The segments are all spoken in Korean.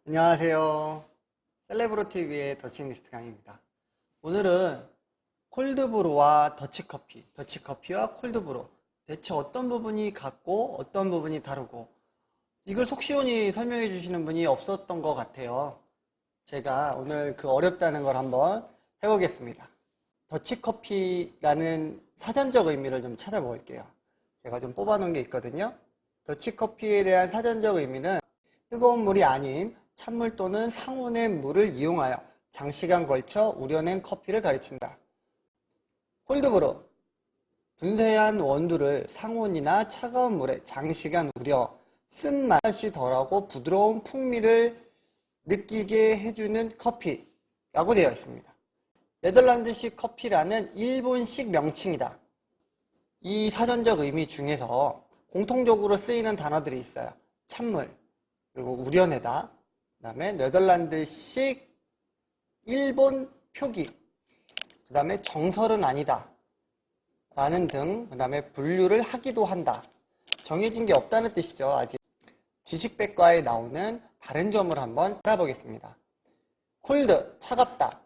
안녕하세요. 셀레브로TV의 더치니스트 강입니다. 오늘은 콜드브루와 더치커피, 더치커피와 콜드브루 대체 어떤 부분이 같고 어떤 부분이 다르고 이걸 속 시원히 설명해 주시는 분이 없었던 것 같아요. 제가 오늘 그 어렵다는 걸 한번 해보겠습니다. 더치커피라는 사전적 의미를 좀 찾아볼게요. 제가 좀 뽑아놓은 게 있거든요. 더치커피에 대한 사전적 의미는 뜨거운 물이 아닌 찬물 또는 상온의 물을 이용하여 장시간 걸쳐 우려낸 커피를 가리킨다. 콜드브루, 분쇄한 원두를 상온이나 차가운 물에 장시간 우려 쓴맛이 덜하고 부드러운 풍미를 느끼게 해주는 커피라고 되어 있습니다. 네덜란드식 커피라는 일본식 명칭이다. 이 사전적 의미 중에서 공통적으로 쓰이는 단어들이 있어요. 찬물, 그리고 우려내다, 그 다음에 네덜란드식 일본 표기, 그 다음에 정설은 아니다 라는 등, 그 다음에 분류를 하기도 한다. 정해진 게 없다는 뜻이죠. 아직 지식백과에 나오는 다른 점을 한번 알아보겠습니다. 콜드, 차갑다.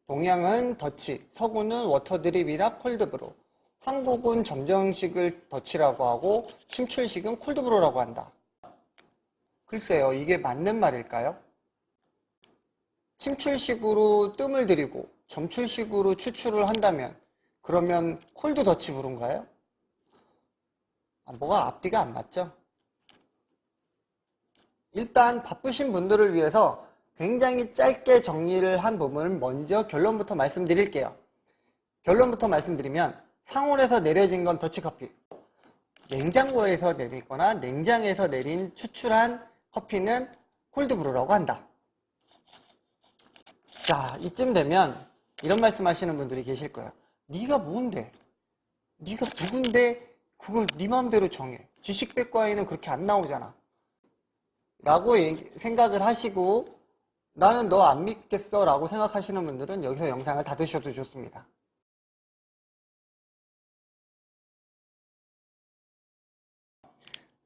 동양은 더치, 서구는 워터드립이나 콜드브루, 한국은 점정식을 더치라고 하고 침출식은 콜드브루라고 한다. 글쎄요, 이게 맞는 말일까요? 침출식으로 뜸을 들이고 점출식으로 추출을 한다면 그러면 콜드 더치 브루인가요? 뭐가 앞뒤가 안 맞죠? 일단 바쁘신 분들을 위해서 굉장히 짧게 정리를 한 부분을 먼저 결론부터 말씀드릴게요. 결론부터 말씀드리면 상온에서 내려진 건 더치커피, 냉장고에서 내리거나 냉장에서 내린 추출한 커피는 콜드브루라고 한다. 자, 이쯤 되면 이런 말씀 하시는 분들이 계실 거예요. 네가 뭔데? 네가 누군데 그걸 네 마음대로 정해. 지식백과에는 그렇게 안 나오잖아. 라고 생각을 하시고 나는 너 안 믿겠어 라고 생각하시는 분들은 여기서 영상을 닫으셔도 좋습니다.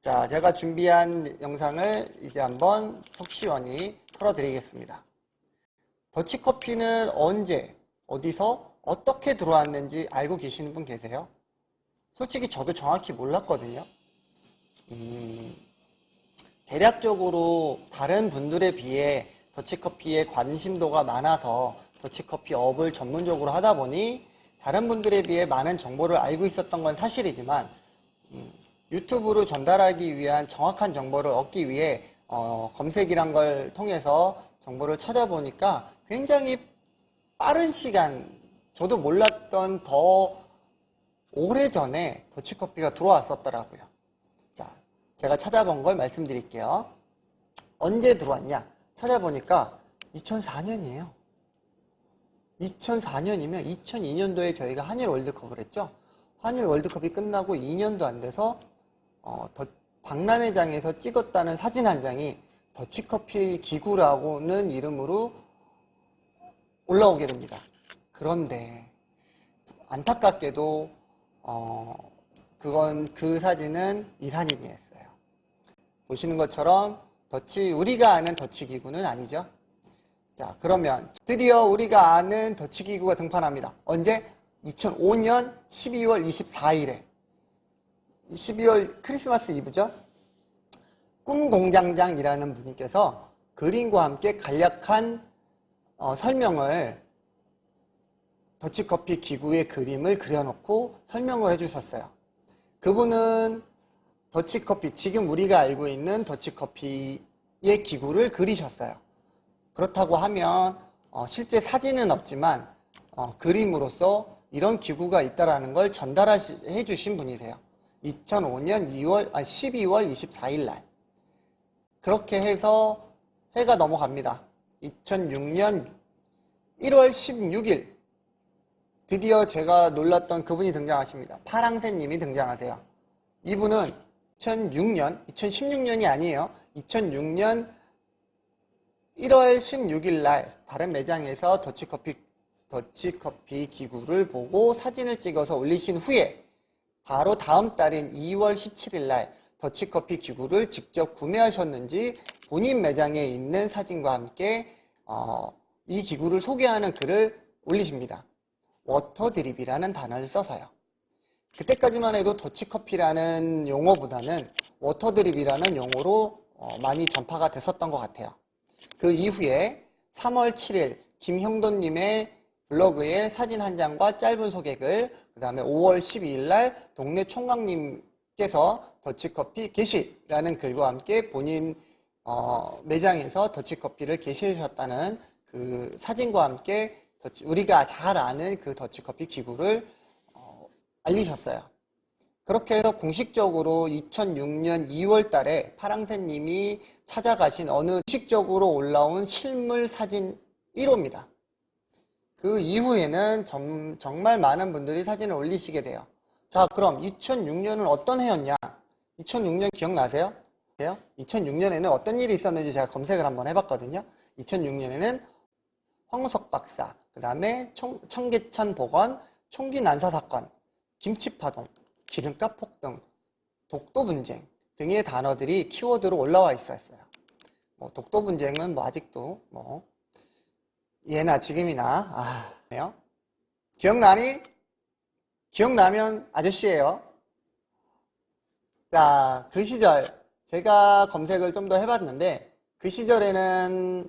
자, 제가 준비한 영상을 이제 한번 속 시원히 털어드리겠습니다. 더치커피는 언제, 어디서, 어떻게 들어왔는지 알고 계시는 분 계세요? 솔직히 저도 정확히 몰랐거든요. 대략적으로 다른 분들에 비해 더치커피에 관심도가 많아서 더치커피 업을 전문적으로 하다 보니 다른 분들에 비해 많은 정보를 알고 있었던 건 사실이지만 유튜브로 전달하기 위한 정확한 정보를 얻기 위해 검색이란 걸 통해서 정보를 찾아보니까 굉장히 빠른 시간, 저도 몰랐던 더 오래전에 더치커피가 들어왔었더라고요. 자, 제가 찾아본 걸 말씀드릴게요. 언제 들어왔냐? 찾아보니까 2004년이에요. 2004년이면 2002년도에 저희가 한일 월드컵을 했죠. 한일 월드컵이 끝나고 2년도 안 돼서 박람회장에서 찍었다는 사진 한 장이 더치커피 기구라고는 이름으로 올라오게 됩니다. 그런데 안타깝게도 그 사진은 이산인이 했어요. 보시는 것처럼 우리가 아는 더치 기구는 아니죠. 자, 그러면 드디어 우리가 아는 더치 기구가 등판합니다. 언제? 2005년 12월 24일에 12월 크리스마스 이브죠. 꿈공장장이라는 분께서 그림과 함께 간략한 설명을 더치커피 기구의 그림을 그려놓고 설명을 해주셨어요. 그분은 더치커피, 지금 우리가 알고 있는 더치커피의 기구를 그리셨어요. 그렇다고 하면 실제 사진은 없지만 그림으로써 이런 기구가 있다는 걸 전달해 주신 분이세요. 2005년 12월 24일 날. 그렇게 해서 해가 넘어갑니다. 2006년 1월 16일 드디어 제가 놀랐던 그분이 등장하십니다. 파랑새님이 등장하세요. 이분은 2016년이 아니에요. 2006년 1월 16일 날 다른 매장에서 더치커피 기구를 보고 사진을 찍어서 올리신 후에 바로 다음 달인 2월 17일 날 더치커피 기구를 직접 구매하셨는지 본인 매장에 있는 사진과 함께 이 기구를 소개하는 글을 올리십니다. 워터드립이라는 단어를 써서요. 그때까지만 해도 더치커피라는 용어보다는 워터드립이라는 용어로 많이 전파가 됐었던 것 같아요. 그 이후에 3월 7일 김형돈님의 블로그에 사진 한 장과 짧은 소개글, 그 다음에 5월 12일 날 동네 총각님께서 더치커피 게시라는 글과 함께 본인 매장에서 더치커피를 게시하셨다는 그 사진과 함께 우리가 잘 아는 그 더치커피 기구를 알리셨어요. 그렇게 해서 공식적으로 2006년 2월 달에 파랑새님이 찾아가신 어느 공식적으로 올라온 실물 사진 1호입니다. 그 이후에는 정말 많은 분들이 사진을 올리시게 돼요. 자, 그럼 2006년은 어떤 해였냐? 2006년 기억나세요? 2006년에는 어떤 일이 있었는지 제가 검색을 한번 해봤거든요. 2006년에는 황우석 박사, 그 다음에 청계천 복원, 총기 난사 사건, 김치파동, 기름값 폭등, 독도 분쟁 등의 단어들이 키워드로 올라와 있었어요. 독도 분쟁은 아직도 예나 지금이나 네요. 기억나니? 기억나면 아저씨예요. 자, 그 시절 제가 검색을 좀 더 해봤는데 그 시절에는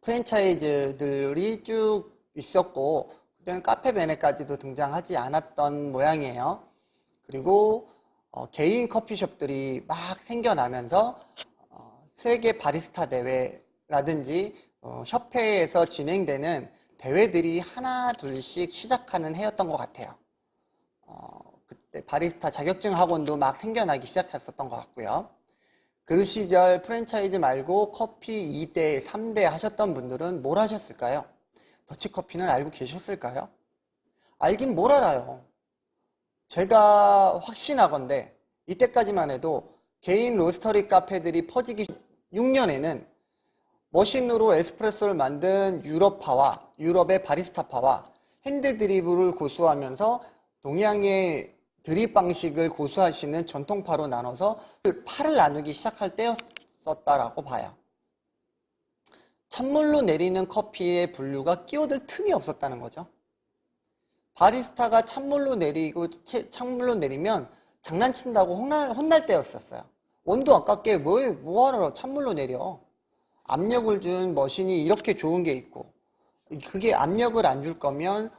프랜차이즈들이 쭉 있었고 그때는 카페베네까지도 등장하지 않았던 모양이에요. 그리고 개인 커피숍들이 막 생겨나면서 세계 바리스타 대회라든지 협회에서 진행되는 대회들이 하나 둘씩 시작하는 해였던 것 같아요. 그때 바리스타 자격증 학원도 막 생겨나기 시작했었던 것 같고요. 그 시절 프랜차이즈 말고 커피 2대, 3대 하셨던 분들은 뭘 하셨을까요? 더치커피는 알고 계셨을까요? 알긴 뭘 알아요. 제가 확신하건대 이때까지만 해도 개인 로스터리 카페들이 퍼지기 6년에는 머신으로 에스프레소를 만든 유럽파와 유럽의 바리스타파와 핸드드립을 고수하면서 동양의 드립 방식을 고수하시는 전통파로 나눠서 파를 나누기 시작할 때였었다라고 봐요. 찬물로 내리는 커피의 분류가 끼어들 틈이 없었다는 거죠. 바리스타가 찬물로 내리면 장난친다고 혼날 때였었어요. 원두 아깝게 뭐하러 찬물로 내려. 압력을 준 머신이 이렇게 좋은 게 있고 그게 압력을 안 줄 거면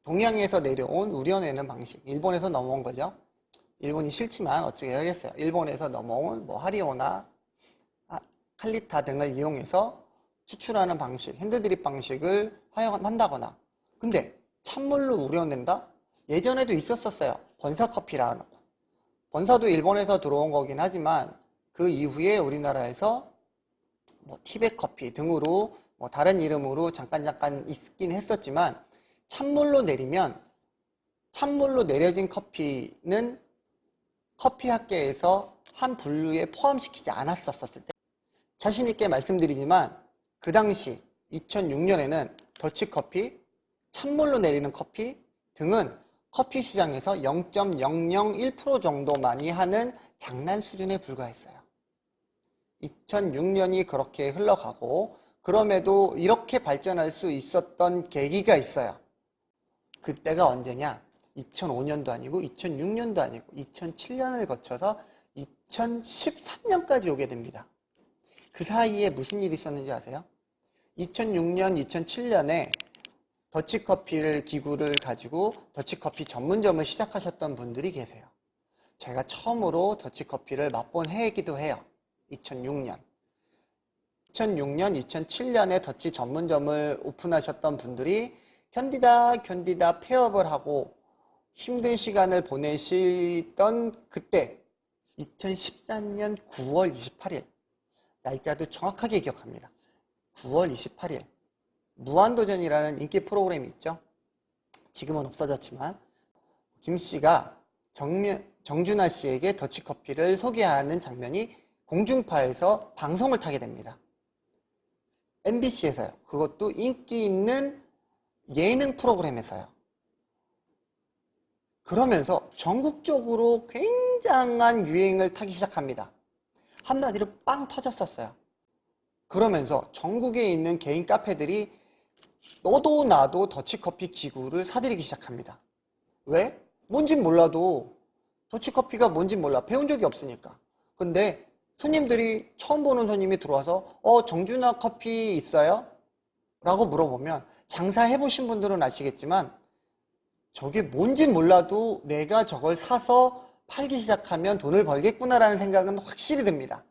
동양에서 내려온 우려내는 방식, 일본에서 넘어온 거죠. 일본이 싫지만 어떻게 하겠어요. 일본에서 넘어온 하리오나 칼리타 등을 이용해서 추출하는 방식, 핸드드립 방식을 활용한다거나. 근데 찬물로 우려낸다? 예전에도 있었어요. 번사커피라는 거. 번사도 일본에서 들어온 거긴 하지만 그 이후에 우리나라에서 티백커피 등으로 다른 이름으로 잠깐 있긴 했었지만 찬물로 내려진 커피는 커피학계에서 한 분류에 포함시키지 않았었을 때 자신있게 말씀드리지만 그 당시 2006년에는 더치커피, 찬물로 내리는 커피 등은 커피 시장에서 0.001% 정도만이 하는 장난 수준에 불과했어요. 2006년이 그렇게 흘러가고 그럼에도 이렇게 발전할 수 있었던 계기가 있어요. 그때가 언제냐? 2005년도 아니고 2006년도 아니고 2007년을 거쳐서 2013년까지 오게 됩니다. 그 사이에 무슨 일이 있었는지 아세요? 2006년, 2007년에 더치커피를 기구를 가지고 더치커피 전문점을 시작하셨던 분들이 계세요. 제가 처음으로 더치커피를 맛본 해이기도 해요. 2006년, 2007년에 더치 전문점을 오픈하셨던 분들이 견디다 폐업을 하고 힘든 시간을 보내시던 그때 2014년 9월 28일 날짜도 정확하게 기억합니다. 9월 28일 무한도전이라는 인기 프로그램이 있죠. 지금은 없어졌지만 김씨가 정준하 씨에게 더치커피를 소개하는 장면이 공중파에서 방송을 타게 됩니다. MBC에서요. 그것도 인기 있는 예능 프로그램에서요. 그러면서 전국적으로 굉장한 유행을 타기 시작합니다. 한마디로 빵 터졌었어요. 그러면서 전국에 있는 개인 카페들이 너도 나도 더치커피 기구를 사들이기 시작합니다. 왜? 뭔진 몰라도 더치커피가 뭔진 몰라. 배운 적이 없으니까. 근데 손님들이 처음 보는 손님이 들어와서 정준하 커피 있어요? 라고 물어보면 장사해보신 분들은 아시겠지만 저게 뭔진 몰라도 내가 저걸 사서 팔기 시작하면 돈을 벌겠구나라는 생각은 확실히 듭니다.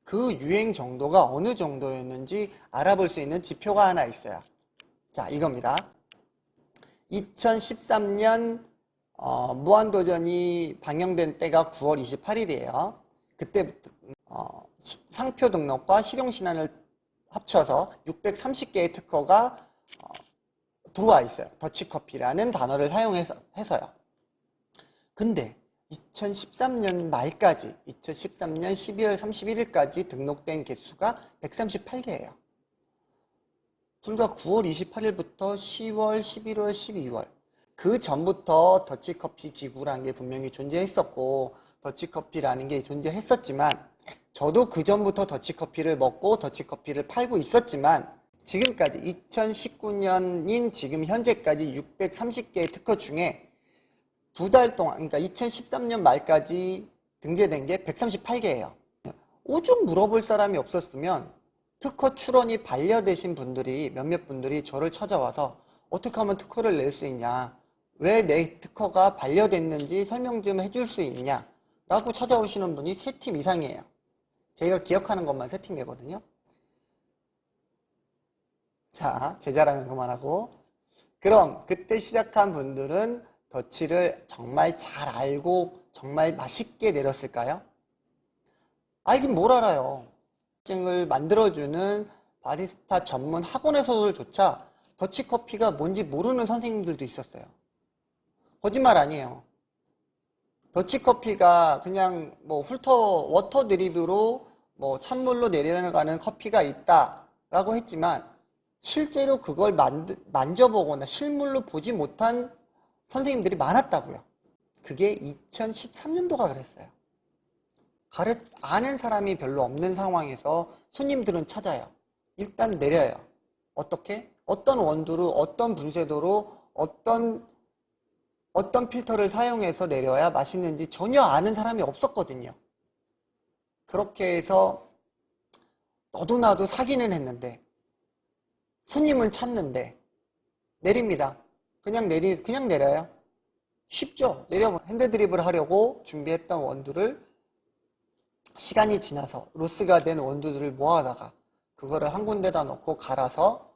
그 유행 정도가 어느 정도였는지 알아볼 수 있는 지표가 하나 있어요. 자, 이겁니다. 2013년 무한도전이 방영된 때가 9월 28일이에요. 그때부터 상표 등록과 실용신안을 합쳐서 630개의 특허가 들어와 있어요. 더치커피라는 단어를 사용해서요. 근데 2013년 말까지, 2013년 12월 31일까지 등록된 개수가 138개예요. 불과 9월 28일부터 10월, 11월, 12월 그 전부터 더치커피 기구라는 게 분명히 존재했었고 더치커피라는 게 존재했었지만 저도 그 전부터 더치커피를 먹고 더치커피를 팔고 있었지만 지금까지 2019년인 지금 현재까지 630개의 특허 중에 두 달 동안, 그러니까 2013년 말까지 등재된 게 138개예요. 오죽 물어볼 사람이 없었으면 특허 출원이 반려되신 분들이 몇몇 분들이 저를 찾아와서 어떻게 하면 특허를 낼 수 있냐, 왜 내 특허가 반려됐는지 설명 좀 해줄 수 있냐 라고 찾아오시는 분이 3팀 이상이에요. 제가 기억하는 것만 3팀이거든요. 자, 제 자랑은 그만하고, 그럼 그때 시작한 분들은 더치를 정말 잘 알고 정말 맛있게 내렸을까요? 알긴 뭘 알아요. 증을 만들어주는 바리스타 전문 학원에서조차 더치커피가 뭔지 모르는 선생님들도 있었어요. 거짓말 아니에요. 더치커피가 그냥 뭐 워터 드립으로 뭐 찬물로 내려가는 커피가 있다라고 했지만 실제로 그걸 만져보거나 실물로 보지 못한 선생님들이 많았다고요. 그게 2013년도가 그랬어요. 아는 사람이 별로 없는 상황에서 손님들은 찾아요. 일단 내려요. 어떻게? 어떤 원두로, 어떤 분쇄도로, 어떤 필터를 사용해서 내려야 맛있는지 전혀 아는 사람이 없었거든요. 그렇게 해서 너도 나도 사기는 했는데 손님은 찾는데 내립니다. 그냥 내려요. 쉽죠? 핸드드립을 하려고 준비했던 원두를 시간이 지나서 로스가 된 원두들을 모아다가 그거를 한 군데다 넣고 갈아서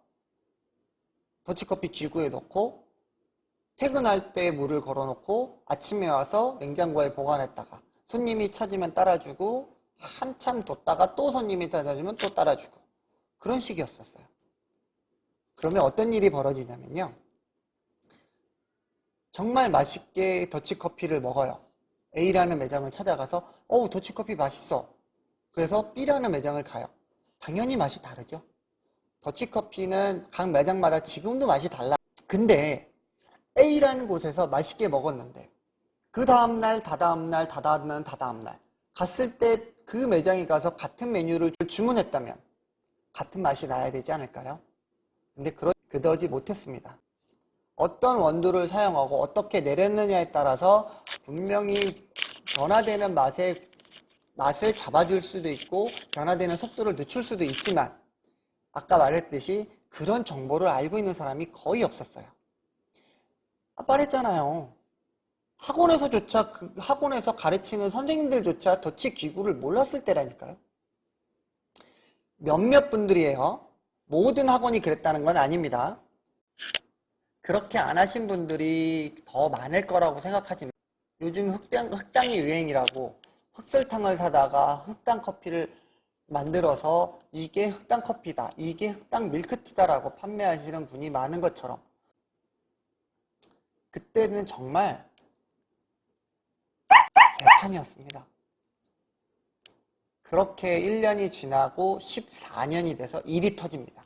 더치커피 기구에 넣고 퇴근할 때 물을 걸어놓고 아침에 와서 냉장고에 보관했다가 손님이 찾으면 따라주고 한참 뒀다가 또 손님이 찾아주면 또 따라주고 그런 식이었었어요. 그러면 어떤 일이 벌어지냐면요. 정말 맛있게 더치커피를 먹어요. A라는 매장을 찾아가서 더치커피 맛있어. 그래서 B라는 매장을 가요. 당연히 맛이 다르죠. 더치커피는 각 매장마다 지금도 맛이 달라. 근데 A라는 곳에서 맛있게 먹었는데 그 다음날, 다다음날 갔을 때 그 매장에 가서 같은 메뉴를 주문했다면 같은 맛이 나야 되지 않을까요? 근데 그러지 못했습니다. 어떤 원두를 사용하고 어떻게 내렸느냐에 따라서 분명히 변화되는 맛을 잡아줄 수도 있고 변화되는 속도를 늦출 수도 있지만 아까 말했듯이 그런 정보를 알고 있는 사람이 거의 없었어요. 말했잖아요. 학원에서 가르치는 선생님들조차 더치 기구를 몰랐을 때라니까요. 몇몇 분들이에요. 모든 학원이 그랬다는 건 아닙니다. 그렇게 안 하신 분들이 더 많을 거라고 생각하지만 요즘 흑당이 유행이라고 흑설탕을 사다가 흑당 커피를 만들어서 이게 흑당 커피다, 이게 흑당 밀크티다라고 판매하시는 분이 많은 것처럼 그때는 정말 개판이었습니다. 그렇게 1년이 지나고 14년이 돼서 일이 터집니다.